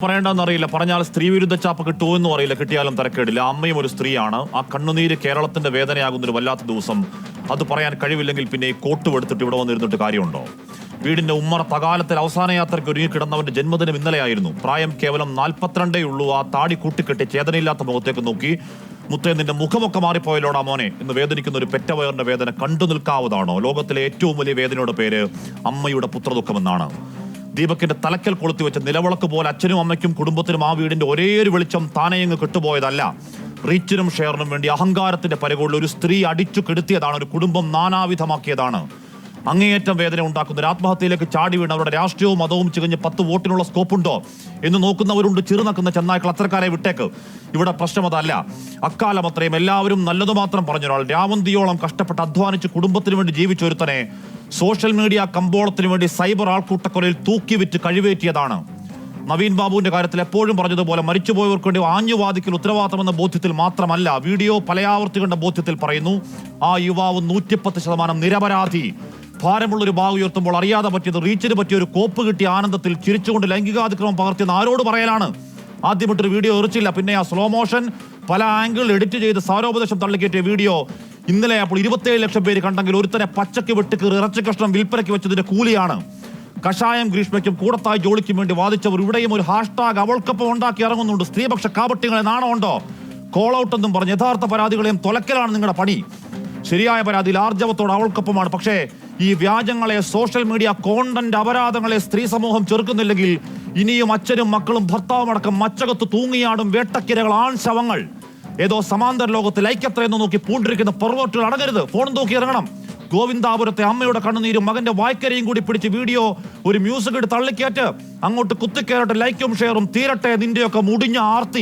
പറയേണ്ടെന്നറിയില്ല. പറഞ്ഞാൽ സ്ത്രീവിരുദ്ധ ചാപ്പ് കിട്ടുമോ എന്നും അറിയില്ല. കിട്ടിയാലും തരക്കേടില്ല. അമ്മയും ഒരു സ്ത്രീയാണ്. ആ കണ്ണുനീര് കേരളത്തിന്റെ വേദനയാകുന്നൊരു വല്ലാത്ത ദിവസം. അത് പറയാൻ കഴിവില്ലെങ്കിൽ പിന്നെ ഈ കോട്ടും എടുത്തിട്ട് ഇവിടെ വന്നിരുന്നിട്ട് കാര്യമുണ്ടോ? വീടിന്റെ ഉമ്മറ തകാലത്തിൽ അവസാന യാത്രയ്ക്ക് ഒരുങ്ങി കിടന്നവന്റെ ജന്മദിനം ഇന്നലെയായിരുന്നു. പ്രായം കേവലം 42 ഉള്ളൂ. ആ താടി കൂട്ടിക്കെട്ടി ചേതനയില്ലാത്ത മുഖത്തേക്ക് നോക്കി, മുത്തേ നിന്റെ മുഖമൊക്കെ മാറിപ്പോയല്ലോടാ മോനെ എന്ന് വേദനിക്കുന്ന ഒരു പെറ്റവയറിന്റെ വേദന കണ്ടു നിൽക്കാവതാണോ? ലോകത്തിലെ ഏറ്റവും വലിയ വേദനയുടെ പേര് അമ്മയുടെ പുത്രദുഃഖമെന്നാണ്. ദീപകിന്റെ തലക്കൽ കൊളുത്തി വെച്ച നിലവിളക്ക് പോലെ അച്ഛനും അമ്മയ്ക്കും കുടുംബത്തിനും ആ വീടിന്റെ ഒരേ ഒരു വെളിച്ചം താനെയങ്ങ് കിട്ടുപോയതല്ല. റീച്ചിനും ഷെയറിനും വേണ്ടി അഹങ്കാരത്തിന്റെ പരകോളിൽ ഒരു സ്ത്രീ അടിച്ചു കെടുത്തിയതാണ്. ഒരു കുടുംബം നാനാവിധമാക്കിയതാണ്. അങ്ങേയറ്റം വേദന ഉണ്ടാക്കുന്ന ഒരു ആത്മഹത്യയിലേക്ക് ചാടി വീണ് അവരുടെ രാഷ്ട്രീയവും മതവും ചികഞ്ഞ് 10 വോട്ടിനുള്ള സ്കോപ്പുണ്ടോ എന്ന് നോക്കുന്നവരുണ്ട്. ചെറുനക്കുന്ന ചെന്നായ്ക്കൾ, അത്തരക്കാരെ വിട്ടേക്ക്. ഇവിടെ പ്രശ്നം അതല്ല. അക്കാലം അത്രയും എല്ലാവരും നല്ലതു മാത്രം പറഞ്ഞൊരാൾ, രാവന്തിയോളം കഷ്ടപ്പെട്ട് അധ്വാനിച്ച് കുടുംബത്തിന് വേണ്ടി ജീവിച്ചൊരുത്തനെ സോഷ്യൽ മീഡിയ കമ്പോളത്തിന് വേണ്ടി സൈബർ ആൾക്കൂട്ടക്കൊലയിൽ തൂക്കിവിറ്റ് കഴിവേറ്റിയതാണ്. നവീൻ ബാബുവിന്റെ കാര്യത്തിൽ എപ്പോഴും പറഞ്ഞതുപോലെ മരിച്ചുപോയവർക്ക് വേണ്ടി ആഞ്ഞുവാദിക്കൽ ഉത്തരവാദിത്തമെന്ന ബോധ്യത്തിൽ മാത്രമല്ല, വീഡിയോ പലയാവർത്തി കണ്ട ബോധ്യത്തിൽ പറയുന്നു. ആ യുവാവ് 110% നിരപരാധി. ഭാരമുള്ളൊരു ബാഗ് ഉയർത്തുമ്പോൾ അറിയാതെ പറ്റിയത്, റീച്ചിന് പറ്റിയ ഒരു കോപ്പ് കിട്ടിയ ആനന്ദത്തിൽ ചിരിച്ചുകൊണ്ട് ലൈംഗികാതിക്രമം പകർത്തിയെന്ന് ആരോട് പറയാനാണ്? ആദ്യമായിട്ടൊരു വീഡിയോ എറിച്ചില്ല, പിന്നെ ആ സ്ലോ മോഷൻ പല ആംഗിളിൽ എഡിറ്റ് ചെയ്ത് സാരോപദേശം തള്ളിക്കയറ്റിയ വീഡിയോ ഇന്നലെ അപ്പോൾ 27 ലക്ഷം പേര് കണ്ടെങ്കിൽ ഒരുത്തനെ പച്ചക്ക് വെട്ടിക്കീറി ഇറച്ചി കഷ്ണം വിൽപ്പനയ്ക്ക് വെച്ചതിന്റെ കൂലിയാണ്. കഷായം ഗ്രീഷ്മയ്ക്കും കൂടത്തായി ജോളിക്കും വേണ്ടി വാദിച്ചവർ ഇവിടെയും ഒരു ഹാഷ്ടാഗ് അവൾക്കൊപ്പം ഉണ്ടാക്കി ഇറങ്ങുന്നുണ്ട്. സ്ത്രീപക്ഷ കാപട്യങ്ങളെ നാണമുണ്ടോ? കോൾ ഔട്ട് എന്നും പറഞ്ഞ് യഥാർത്ഥ പരാതികളെയും തൊലക്കലാണ് നിങ്ങളുടെ പണി. ശരിയായ പരാതിയിൽ ആർജവത്തോട് അവൾക്കൊപ്പമാണ്. പക്ഷേ ഈ വ്യാജങ്ങളെ, സോഷ്യൽ മീഡിയ കോണ്ടന്റ് അപരാധങ്ങളെ സ്ത്രീ സമൂഹം ചെറുക്കുന്നില്ലെങ്കിൽ ഇനിയും അച്ഛനും മക്കളും ഭർത്താവും അടക്കം മച്ചകത്ത് തൂങ്ങിയാടും വേട്ടക്കിരകൾ, ആൺ ശവങ്ങൾ. ഏതോ സമാന്തര ലോകത്ത് ലൈക്കത്രയെന്ന് നോക്കി പൂണ്ടിരിക്കുന്ന പെർവേർട്ടുകൾ അടങ്ങരുത്. ഫോൺ നോക്കി ഇറങ്ങണം. ഗോവിന്ദാപുരത്തെ അമ്മയുടെ കണ്ണുനീരും മകന്റെ വായ്ക്കരയും കൂടി പിടിച്ച് വീഡിയോ ഒരു മ്യൂസിക് ഇട്ട് തള്ളിക്കയറ്റ്. അങ്ങോട്ട് കുത്തിക്കയറട്ടെ, ലൈക്കും ഷെയറും തീരട്ടെ നിന്റെയൊക്കെ മുടിഞ്ഞ ആർത്തി.